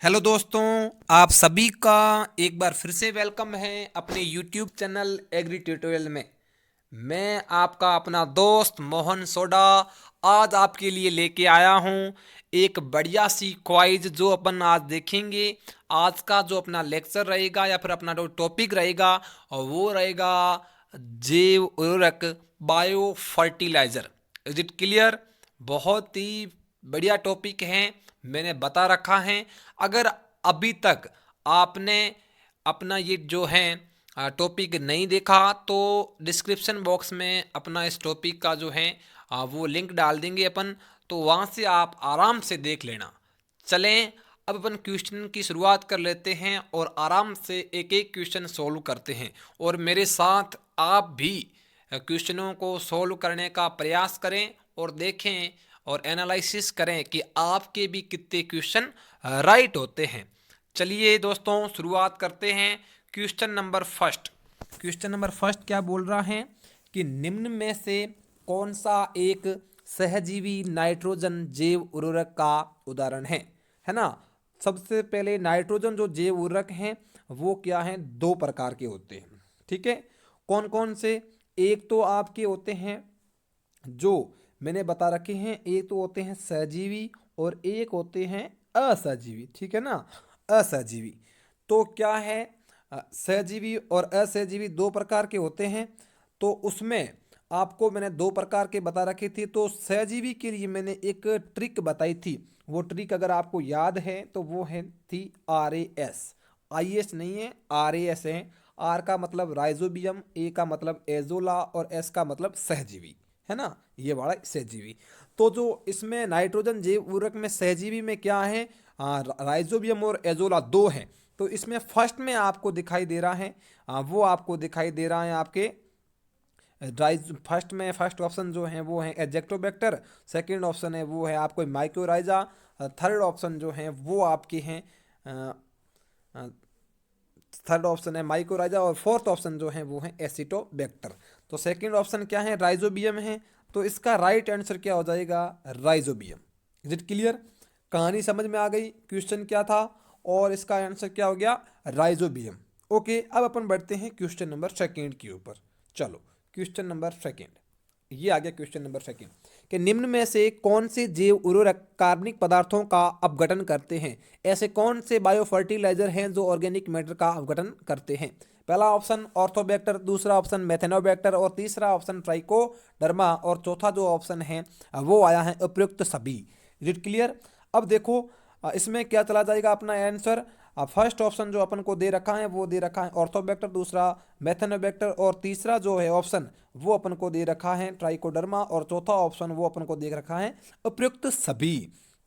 Hello दोस्तों, आप सभी का एक बार फिर से वेलकम है अपने यूट्यूब चैनल एग्री ट्यूटोरियल में। मैं आपका अपना दोस्त मोहन सोडा आज आपके लिए लेके आया हूँ एक बढ़िया सी क्वाइज जो अपन आज देखेंगे। आज का जो अपना लेक्चर रहेगा या फिर अपना जो टॉपिक रहेगा और वो रहेगा जैव उर्वरक bio fertilizer. Is it clear? बहुत ही बढ़िया टॉपिक है, मैंने बता रखा है। अगर अभी तक आपने अपना ये जो है टॉपिक नहीं देखा तो डिस्क्रिप्शन बॉक्स में अपना इस टॉपिक का जो है वो लिंक डाल देंगे अपन, तो वहाँ से आप आराम से देख लेना। चलें अब अपन क्वेश्चन की शुरुआत कर लेते हैं और आराम से एक एक क्वेश्चन सॉल्व करते हैं। और मेरे साथ आप भी क्वेश्चनों को सॉल्व करने का प्रयास करें और देखें और एनालिसिस करें कि आपके भी कितने क्वेश्चन राइट होते हैं। चलिए दोस्तों शुरुआत करते हैं। Question number first. Question number first क्या बोल रहा है कि निम्न में से कौन सा एक सहजीवी नाइट्रोजन जैव उर्वरक का उदाहरण है ना। सबसे पहले नाइट्रोजन जो जैव उर्वरक हैं वो क्या हैं, दो प्रकार के होते हैं। ठीक है, कौन कौन से? एक तो आपके होते हैं जो मैंने बता रखे हैं, एक तो होते हैं सहजीवी और एक होते हैं असहजीवी। ठीक है ना, असहजीवी। तो क्या है, सहजीवी और असहजीवी दो प्रकार के होते हैं। तो उसमें आपको मैंने दो प्रकार के बता रखे थे। तो सहजीवी के लिए मैंने एक ट्रिक बताई थी, वो ट्रिक अगर आपको याद है तो वो है थी RAS। IS नहीं है, RAS है। आर का मतलब राइजोबियम, ए का मतलब एजोला और एस का मतलब सहजीवी, है ना, ये वाला सहजीवी। तो जो इसमें नाइट्रोजन जैव उर्वरक में सहजीवी में क्या है, राइजोबियम और एजोला दो हैं। तो इसमें फर्स्ट में आपको दिखाई दे रहा है, वो आपको दिखाई दे रहा है आपके ड्राइज। फर्स्ट में फर्स्ट ऑप्शन जो है वो है एजेक्टोबैक्टर, सेकंड ऑप्शन है वो है आपको माइक्रोराइजा, थर्ड ऑप्शन जो है वो आपके हैं थर्ड ऑप्शन है माइक्रोराइजा और फोर्थ ऑप्शन जो है वो है एसिटोबैक्टर। तो सेकंड ऑप्शन क्या है, राइजोबियम है। तो इसका राइट आंसर क्या हो जाएगा, राइजोबियम। Is it clear? कहानी समझ में आ गई, क्वेश्चन क्या था और इसका आंसर क्या हो गया, राइजोबियम। ओके, अब अपन बढ़ते हैं क्वेश्चन नंबर सेकेंड के ऊपर। चलो, क्वेश्चन नंबर सेकेंड, ये आ गया क्वेश्चन नंबर सेकेंड कि निम्न में से कौन से जैव उर्वरक कार्बनिक पदार्थों का अपघटन करते हैं। ऐसे कौन से बायो फर्टिलाइजर हैं जो ऑर्गेनिक मैटर का अपघटन करते हैं? पहला ऑप्शन ऑर्थोबैक्टर, दूसरा ऑप्शन मेथेनोबैक्टर और तीसरा ऑप्शन ट्राइकोडर्मा और चौथा जो ऑप्शन है वो आया है उपयुक्त सभी। Is it clear? अब देखो इसमें क्या चला जाएगा अपना आंसर। फर्स्ट ऑप्शन जो अपन को दे रखा है वो दे रखा है ऑर्थोबैक्टर, दूसरा मेथेनोबैक्टर और तीसरा जो है ऑप्शन वो अपन को दे रखा है ट्राइकोडर्मा और चौथा ऑप्शन वो अपन को दे रखा है उपयुक्त सभी।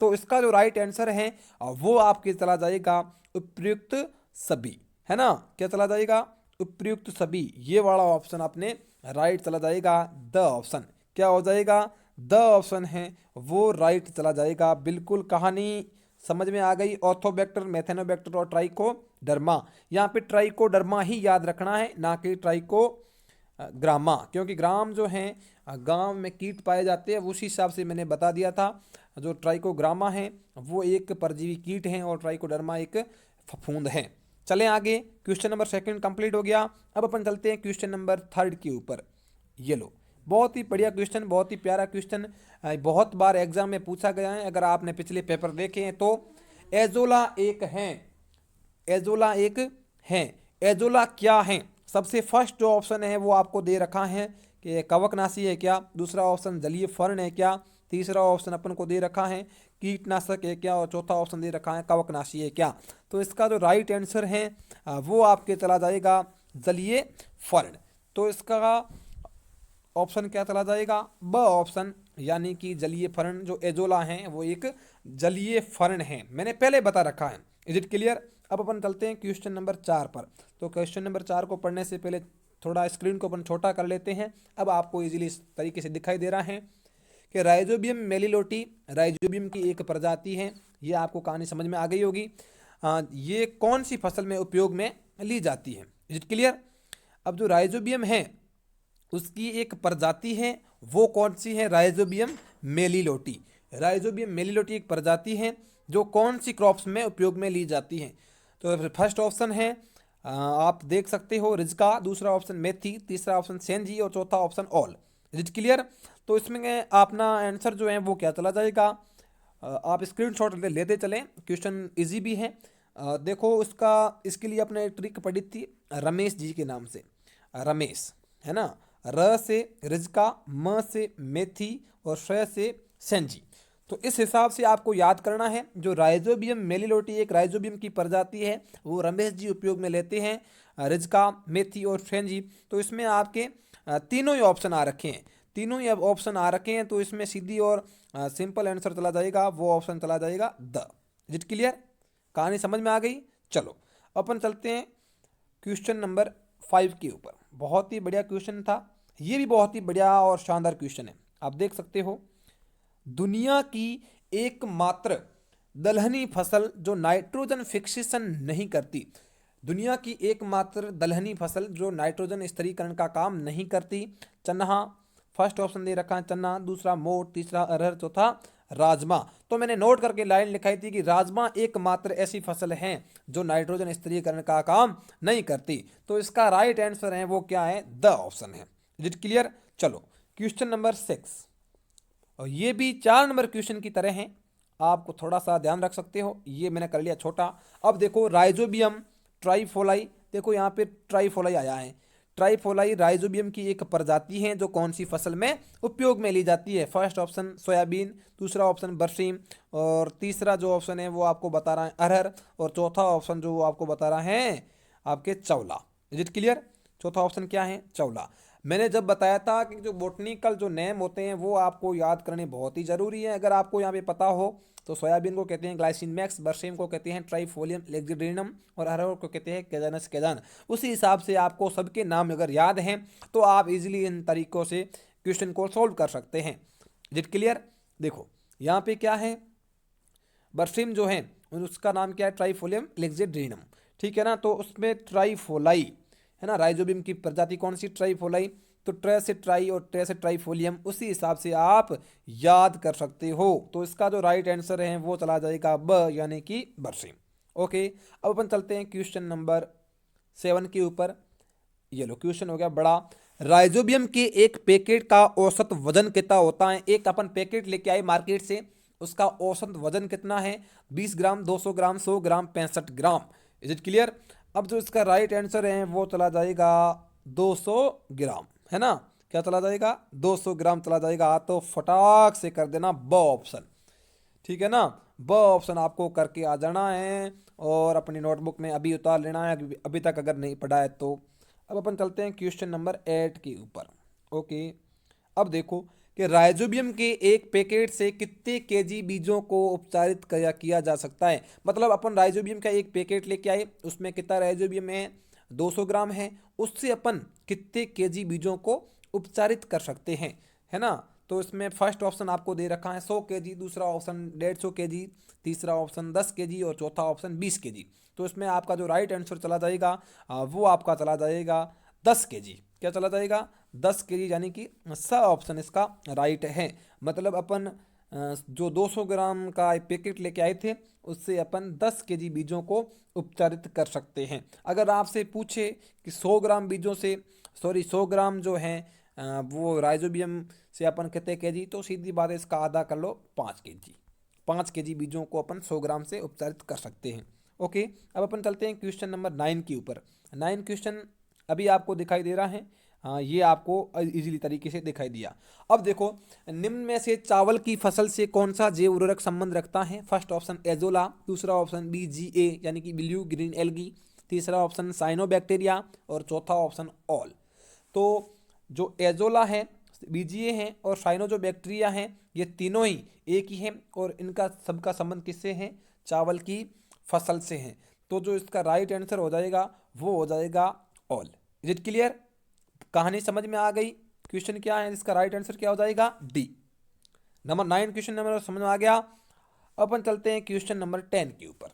तो इसका जो राइट आंसर है वो आपके चला जाएगा उपयुक्त सभी, है ना। क्या चला जाएगा, उपयुक्त सभी, ये वाला ऑप्शन अपने राइट चला जाएगा। द ऑप्शन क्या हो जाएगा, द ऑप्शन है वो राइट चला जाएगा। बिल्कुल कहानी समझ में आ गई। ऑर्थोबैक्टर, मेथेनोबैक्टर और ट्राइकोडर्मा, यहाँ पे ट्राइकोडर्मा ही याद रखना है, ना कि ग्रामा, क्योंकि ग्राम जो है गांव में कीट पाए जाते हैं, उसी हिसाब से मैंने बता दिया था। जो ट्राइकोग्रामा है वो एक परजीवी कीट है और ट्राइकोडर्मा एक फफूंद है। चलें आगे, क्वेश्चन नंबर सेकंड कंप्लीट हो गया। अब अपन चलते हैं क्वेश्चन नंबर थर्ड के ऊपर। ये लो, बहुत ही बढ़िया क्वेश्चन, बहुत ही प्यारा क्वेश्चन, बहुत बार एग्जाम में पूछा गया है। अगर आपने पिछले पेपर देखे हैं तो एजोला एक है, एजोला एक है। एजोला क्या है? सबसे फर्स्ट जो ऑप्शन है वो आपको दे रखा है कि कवकनाशी है क्या, दूसरा ऑप्शन जलीय फर्ण है क्या, तीसरा ऑप्शन अपन को दे रखा है कीटनाशक है क्या और चौथा ऑप्शन दे रखा है कवकनाशी है क्या। तो इसका जो राइट आंसर है वो आपके चला जाएगा जलीय फर्ण। तो इसका ऑप्शन क्या चला जाएगा, ब ऑप्शन, यानी कि जलीय फर्ण जो एजोला है वो एक जलीय फर्ण है, मैंने पहले बता रखा है। Is it clear? अब अपन चलते हैं क्वेश्चन नंबर 4 पर। तो क्वेश्चन नंबर 4 को पढ़ने से पहले थोड़ा स्क्रीन को अपन छोटा कर लेते हैं। अब आपको इजीली इस तरीके से दिखाई दे रहा है कि राइजोबियम मेलिलोटी राइजोबियम की एक प्रजाति है। ये आपको कहानी समझ में आ गई होगी। ये कौन सी फसल में उपयोग में ली जाती है? Is it clear? अब जो राइजोबियम है उसकी एक प्रजाति है, वो कौन सी है, राइजोबियम मेलिलोटी। राइजोबियम मेलिलोटी एक प्रजाति है जो कौन सी क्रॉप्स में उपयोग में ली जाती हैं। तो फर्स्ट ऑप्शन है आप देख सकते हो रिजका, दूसरा ऑप्शन मेथी, तीसरा ऑप्शन सेंजी और चौथा option all. Is it clear? तो इसमें अपना आंसर जो है वो क्या चला जाएगा, आप स्क्रीनशॉट लेते चलें, क्वेश्चन इजी भी है। देखो उसका, इसके लिए अपने एक ट्रिक पढ़ी थी रमेश जी के नाम से, रमेश है ना, र से रिजका, म से मेथी और श से सेंजी। तो इस हिसाब से आपको याद करना है, जो राइजोबियम मेलिलोटी एक राइजोबियम की प्रजाति है, वो रमेश जी उपयोग में लेते हैं, रिजका, मेथी और सेंजी। तो इसमें आपके तीनों ही ऑप्शन आ रखे हैं, तीनों ही ऑप्शन आ रखे हैं, तो इसमें सीधी और सिंपल आंसर चला जाएगा, वो ऑप्शन चला जाएगा द। Is it clear? कहानी समझ में आ गई? चलो अपन चलते हैं क्वेश्चन नंबर 5 के ऊपर। बहुत ही बढ़िया क्वेश्चन था, ये भी बहुत ही बढ़िया और शानदार क्वेश्चन है। आप देख सकते हो, दुनिया की एकमात्र दलहनी फसल जो नाइट्रोजन फिक्सेशन नहीं करती, दुनिया की एकमात्र दलहनी फसल जो नाइट्रोजन स्थिरीकरण का काम नहीं करती, चन्ना। फर्स्ट ऑप्शन दे रखा है चन्ना, दूसरा मोठ, तीसरा अरहर, चौथा राजमा। तो मैंने नोट करके लाइन लिखाई थी कि राजमा एकमात्र ऐसी फसल है जो नाइट्रोजन स्थिरीकरण का काम नहीं करती। तो इसका राइट आंसर है वो क्या है, द ऑप्शन है। Is it clear? चलो क्वेश्चन नंबर 6, और ये भी 4 नंबर क्वेश्चन की तरह हैं, आपको थोड़ा सा ध्यान रख सकते हो। ये मैंने कर लिया छोटा। अब देखो राइजोबियम ट्राइफोलाई, देखो यहाँ पे ट्राइफोलाई आया है। ट्राइफोलाई राइजोबियम की एक प्रजाति है जो कौन सी फसल में उपयोग में ली जाती है। फर्स्ट ऑप्शन सोयाबीन, दूसरा ऑप्शन बरसीम और तीसरा जो ऑप्शन है वो आपको बता रहा है अरहर, और चौथा ऑप्शन जो वो आपको बता रहा है आपके चौला। Is it clear? चौथा ऑप्शन क्या है, चौला। मैंने जब बताया था कि जो बोटनिकल जो नेम होते हैं वो आपको याद करने बहुत ही ज़रूरी है। अगर आपको यहाँ पे पता हो तो सोयाबीन को कहते हैं ग्लाइसिन मैक्स, बरसीम को कहते हैं ट्राइफोलियम लेग्जिड्रिनम और अरहर को कहते हैं कैजानस कैजान। उसी हिसाब से आपको सबके नाम अगर याद हैं तो आप इजीली इन तरीक़ों से क्वेश्चन को सॉल्व कर सकते हैं। Is it clear? देखो यहाँ पे क्या है, बरसीम जो है उसका नाम क्या है, ट्राइफोलियम लेग्जिड्रिनम, ठीक है ना। तो उसमें ट्राइफोलाई है ना, राइजोबियम की प्रजाति कौन सी, ट्राइफोलाई। तो ट्रे से ट्राई और ट्रे से ट्राइफोलियम, उसी हिसाब से आप याद कर सकते हो। तो इसका जो राइट आंसर है वो चला जाएगा ब, यानी कि बरसीम। ओके, अब अपन चलते हैं क्वेश्चन नंबर 7 के ऊपर। ये लो क्वेश्चन हो गया बड़ा। राइजोबियम के एक पैकेट का औसत वजन कितना होता है। एक अपन पैकेट लेके आए मार्केट से, उसका औसत वजन कितना है, 20 gram, 200 gram, 100 gram, 65 gram. Is it clear? अब जो इसका राइट आंसर है वो चला जाएगा 200 ग्राम, है ना। क्या चला जाएगा, 200 ग्राम चला जाएगा। तो फटाक से कर देना ब ऑप्शन, ठीक है ना। ब ऑप्शन आपको करके आ जाना है और अपनी नोटबुक में अभी उतार लेना है, अभी तक अगर नहीं पढ़ा है तो। अब अपन चलते हैं क्वेश्चन नंबर 8 के ऊपर। ओके, अब देखो कि राइजोबियम के एक पैकेट से कितने केजी बीजों को उपचारित किया जा सकता है। मतलब अपन राइजोबियम का एक पैकेट लेके आए, उसमें कितना राइजोबियम है, 200 ग्राम है, उससे अपन कितने केजी बीजों को उपचारित कर सकते हैं, है ना। तो इसमें फर्स्ट ऑप्शन आपको दे रखा है 100 केजी, दूसरा ऑप्शन 150 केजी, तीसरा ऑप्शन 10 केजी और चौथा ऑप्शन 20 केजी। तो इसमें आपका जो राइट आंसर चला जाएगा वो आपका चला जाएगा 10 केजी। क्या चला जाएगा, 10 केजी, यानी कि स ऑप्शन इसका राइट है। मतलब अपन जो 200 ग्राम का पैकेट लेके आए थे उससे अपन 10 केजी बीजों को उपचारित कर सकते हैं। अगर आपसे पूछे कि 100 ग्राम बीजों से, सॉरी 100 ग्राम जो है वो राइजोबियम से अपन कितने केजी, तो सीधी बात है इसका आधा कर लो 5 केजी। 5 केजी बीजों को अपन 100 ग्राम से उपचारित कर सकते हैं। ओके, अब अपन चलते हैं क्वेश्चन नंबर 9 के ऊपर। 9 क्वेश्चन अभी आपको दिखाई दे रहा है, हाँ ये आपको इजीली तरीके से दिखाई दिया। अब देखो, निम्न में से चावल की फसल से कौन सा जैव उर्वरक संबंध रखता है। फर्स्ट ऑप्शन एजोला, दूसरा ऑप्शन BGA यानी कि ब्लू ग्रीन एल्गी, तीसरा ऑप्शन साइनोबैक्टीरिया और चौथा ऑप्शन ऑल। तो जो एजोला है, BGA है और साइनो जो बैक्टीरिया है, ये तीनों ही एक ही हैं और इनका सबका संबंध किससे है, चावल की फसल से है। तो जो इसका राइट आंसर हो जाएगा वो हो जाएगा ऑल। Is it clear? कहानी समझ में आ गई? क्वेश्चन क्या है, इसका राइट आंसर क्या हो जाएगा, डी। नंबर 9 क्वेश्चन नंबर समझ में आ गया। अपन चलते हैं क्वेश्चन नंबर 10 के ऊपर।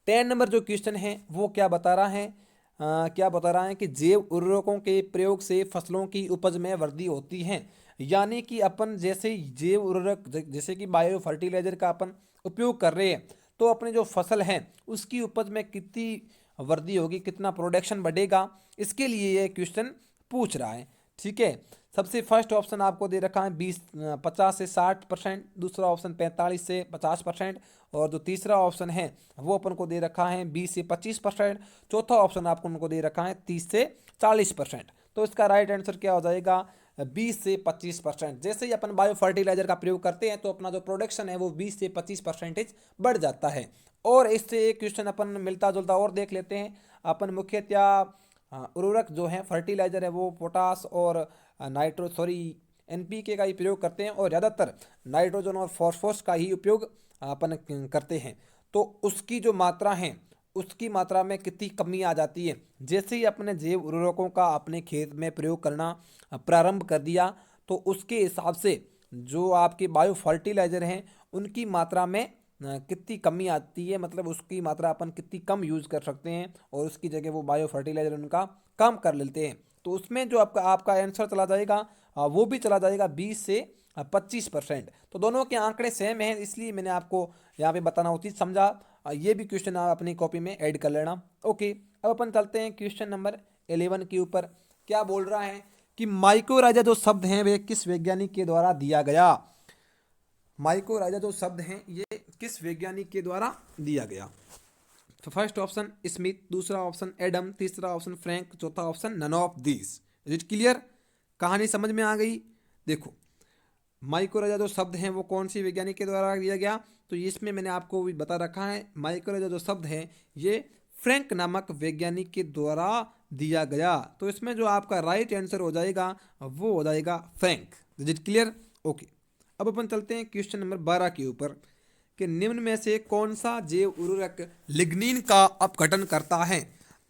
10 नंबर जो क्वेश्चन है वो क्या बता रहा है, क्या बता रहा है कि जैव उर्वरकों के प्रयोग से फसलों की उपज में वृद्धि होती है। यानी कि अपन जैसे जैव उर्वरक, जैसे कि बायो फर्टिलाइजर का अपन उपयोग कर रहे हैं तो अपनी जो फसल है उसकी उपज में कितनी वृद्धि होगी, कितना प्रोडक्शन बढ़ेगा, इसके लिए ये क्वेश्चन पूछ रहा है। ठीक है, सबसे फर्स्ट ऑप्शन आपको दे रखा है 50 से 60%, दूसरा ऑप्शन 45 से 50%, और जो तीसरा ऑप्शन है वो अपन को दे रखा है 20 से 25%, चौथा ऑप्शन आपको उनको दे रखा है 30 से 40%। तो इसका राइट आंसर क्या हो जाएगा, 20 से 25%। जैसे ही अपन बायो फर्टिलाइजर का प्रयोग करते हैं तो अपना जो प्रोडक्शन है वो 20 से 25% बढ़ जाता है। और इससे एक क्वेश्चन अपन मिलता जुलता और देख लेते हैं। अपन मुख्यतः उर्वरक जो है फर्टिलाइजर है वो पोटास और एनपीके का ही प्रयोग करते हैं, और ज़्यादातर नाइट्रोजन और फॉस्फोरस का ही उपयोग अपन करते हैं। तो उसकी जो मात्रा है उसकी मात्रा में कितनी कमी आ जाती है। जैसे ही अपने जैव उर्वरकों का अपने खेत में प्रयोग करना प्रारंभ कर दिया तो उसके हिसाब से जो आपके बायो फर्टिलाइजर हैं उनकी मात्रा में कितनी कमी आती है, मतलब उसकी मात्रा अपन कितनी कम यूज़ कर सकते हैं और उसकी जगह वो बायो फर्टिलाइजर उनका कम कर लेते हैं। तो उसमें जो आपका आपका आंसर चला जाएगा वो भी चला जाएगा 20 से 25%। तो दोनों के आंकड़े सेम हैं, इसलिए मैंने आपको यहाँ पे बताना उचित समझा। ये भी क्वेश्चन आप अपनी कॉपी में ऐड कर लेना। ओके, अब अपन चलते हैं क्वेश्चन नंबर 11 के ऊपर। क्या बोल रहा है कि माइकोराइजा जो शब्द हैं वे किस वैज्ञानिक के द्वारा दिया गया। माइकोराइजा जो शब्द हैं ये किस वैज्ञानिक के द्वारा दिया गया। तो फर्स्ट ऑप्शन स्मिथ, दूसरा ऑप्शन एडम, तीसरा ऑप्शन फ्रैंक, चौथा option none of this. Is it clear, कहानी समझ में आ गई। देखो माइकोराइजा जो शब्द हैं वो कौन सी वैज्ञानिक के द्वारा दिया गया, तो इसमें मैंने आपको भी बता रखा है माइकोराइजा जो शब्द है ये फ्रैंक नामक वैज्ञानिक के द्वारा दिया गया। तो इसमें जो आपका राइट आंसर हो जाएगा वो हो जाएगा Frank. Is it clear, okay. अब अपन चलते हैं क्वेश्चन नंबर 12 के ऊपर कि निम्न में से कौन सा जैव उर्वरक लिग्निन का अपघटन करता है।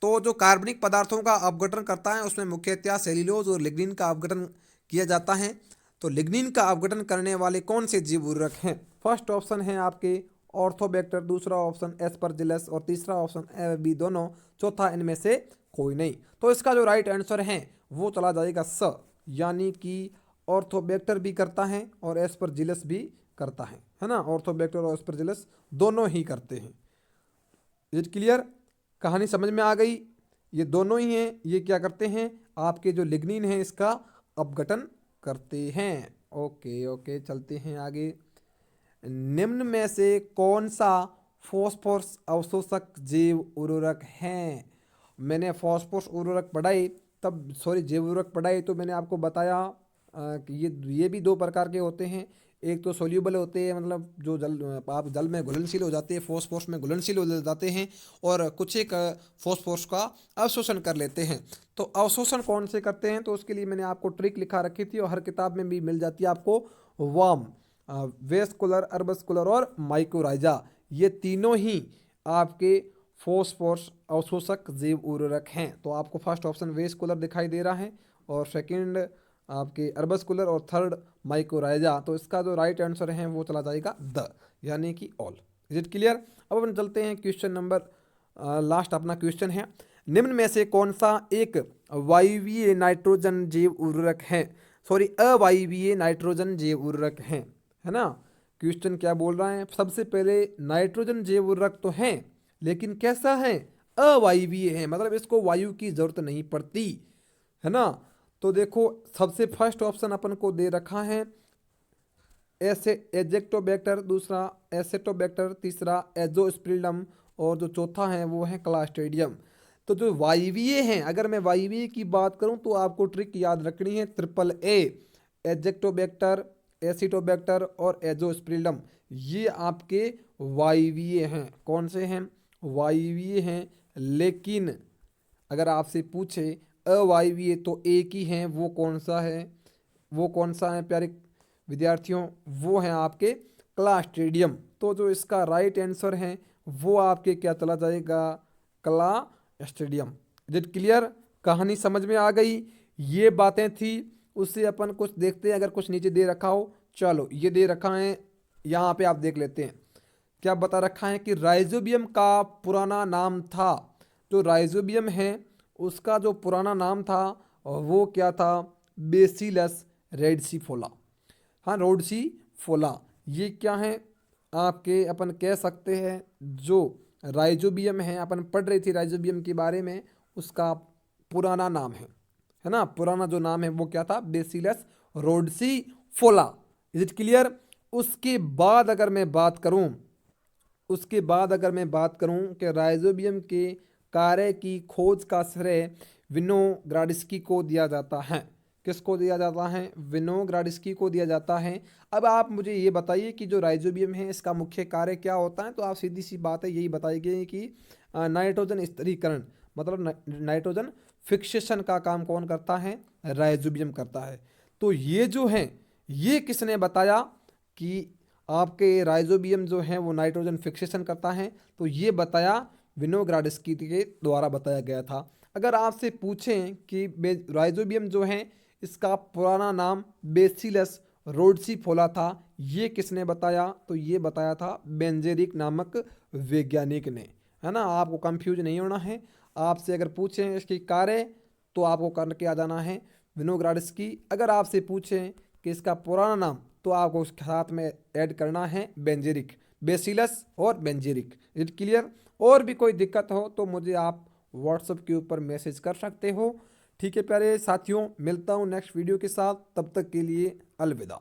तो जो कार्बनिक पदार्थों का अपघटन करता है उसमें मुख्यतः सेल्यूलोज और लिग्निन का अपघटन किया जाता है। तो लिग्निन का अपघटन करने वाले कौन से जैव उर्वरक हैं। फर्स्ट ऑप्शन है आपके ऑर्थोबैक्टर, दूसरा ऑप्शन एस्परजिलस और तीसरा ऑप्शन बी दोनों, चौथा इनमें से कोई नहीं। तो इसका जो राइट आंसर है वो चला जाएगा स, यानी कि ऑर्थोबैक्टर भी करता है और एस्परजिलस भी करता है ना। ऑर्थोबैक्टर और एस्परजिलस दोनों ही करते हैं। इज क्लियर, कहानी समझ में आ गई। ये दोनों ही हैं, ये क्या करते हैं आपके जो लिग्निन है इसका अपघटन करते हैं। ओके ओके, चलते हैं आगे। निम्न में से कौन सा फॉस्फोरस अवशोषक जैव उर्वरक है। मैंने फॉस्फोरस उर्वरक पढ़ाई तब जैव उर्वरक पढ़ाई तो मैंने आपको बताया कि ये भी दो प्रकार के होते हैं। एक तो सोल्यूबल होते हैं, मतलब जो आप जल में घुलनशील हो जाते हैं, फॉस्फोरस में घुलनशील हो जाते हैं, और कुछ एक फॉस्फोरस का अवशोषण कर लेते हैं। तो अवशोषण कौन से करते हैं, तो उसके लिए मैंने आपको ट्रिक लिखा रखी थी और हर किताब में भी मिल जाती है आपको। वार्म, वेस्कुलर, अर्बस्कुलर और माइकोराइजा, ये तीनों ही आपके फॉस्फोरस अवशोषक जैव उर्वरक हैं। तो आपको फर्स्ट ऑप्शन वेस्कुलर दिखाई दे रहा है और सेकंड आपके अर्बस्कुलर और थर्ड माइकोराइजा। तो इसका जो राइट आंसर है वो चला जाएगा द, यानी कि ऑल। Is it clear. अब अपन चलते हैं क्वेश्चन नंबर लास्ट अपना क्वेश्चन है, निम्न में से कौन सा एक वायवीय नाइट्रोजन जैव उर्वरक है, अवायवीय नाइट्रोजन जैव उर्वरक है ना। क्वेश्चन क्या बोल रहा है, सबसे पहले नाइट्रोजन जैव उर्वरक तो है लेकिन कैसा है, अवायवीय है, मतलब इसको वायु की जरूरत नहीं पड़ती, है ना। तो देखो सबसे फर्स्ट ऑप्शन अपन को दे रखा है एजेक्टोबैक्टर, दूसरा एसेटोबैक्टर, तीसरा एजोस्पिरिल्लम और जो चौथा है वो है क्लास्ट्रीडियम। तो जो वायवीय हैं, अगर मैं वायवीय की बात करूं तो आपको ट्रिक याद रखनी है, ट्रिपल ए, एजेक्टोबैक्टर, एसिटोबैक्टर और एजोस्पिरिल्लम, ये आपके वायवीय हैं। कौन से हैं, वायवीय हैं। लेकिन अगर आपसे पूछे अवायवीय तो एक ही है, वो कौन सा है, वो कौन सा है प्यारे विद्यार्थियों, वो है आपके क्लास्ट्रीडियम। तो जो इसका राइट आंसर है वो आपके क्या चला जाएगा, क्लास्ट्रीडियम। इज इट क्लियर, कहानी समझ में आ गई। ये बातें थी, उससे अपन कुछ देखते हैं, अगर कुछ नीचे दे रखा हो। चलो ये दे रखा है यहाँ पे, आप देख लेते हैं क्या बता रखा है कि राइजोबियम का पुराना नाम था। जो राइजोबियम है उसका जो पुराना नाम था वो क्या था, बेसिलस रेडसीफोला। हाँ, रोडसीफोला। ये क्या है, आपके अपन कह सकते हैं जो राइजोबियम है, अपन पढ़ रही थी राइजोबियम के बारे में, उसका पुराना नाम है ना, पुराना जो नाम है वो क्या था, बेसिलस रोडसीफोला। Is it clear. उसके बाद अगर मैं बात करूं, उसके बाद अगर मैं बात करूं कि राइजोबियम के कार्य की खोज का श्रेय विनोग्राड्स्की को दिया जाता है। किसको दिया जाता है, विनोग्राड्स्की को दिया जाता है। अब आप मुझे ये बताइए कि जो राइजोबियम है इसका मुख्य कार्य क्या होता है, तो आप सीधी सी बात है यही बताइए कि नाइट्रोजन स्थिरीकरण, मतलब नाइट्रोजन फिक्सेशन का काम कौन करता है, राइजोबियम करता है। तो ये जो है, ये किसने बताया कि आपके राइजोबियम जो है वो नाइट्रोजन फिक्सेशन करता है, तो ये बताया विनोग्राड्स्की के द्वारा बताया गया था। अगर आपसे पूछें कि राइजोबियम जो है इसका पुराना नाम बेसिलस रोडसीफोला था, ये किसने बताया, तो ये बताया था बेंजेरिक नामक वैज्ञानिक ने, है ना। आपको कंफ्यूज नहीं होना है। आपसे अगर पूछें इसकी कार्य, तो आपको करके आ जाना है विनोग्राड्स्की। अगर आपसे पूछें कि इसका पुराना नाम, तो आपको उसके साथ में ऐड करना है बेंजेरिक, बेसिलस और बेंजेरिक। It clear. और भी कोई दिक्कत हो तो मुझे आप व्हाट्सएप के ऊपर मैसेज कर सकते हो। ठीक है प्यारे साथियों, मिलता हूँ नेक्स्ट वीडियो के साथ, तब तक के लिए अलविदा।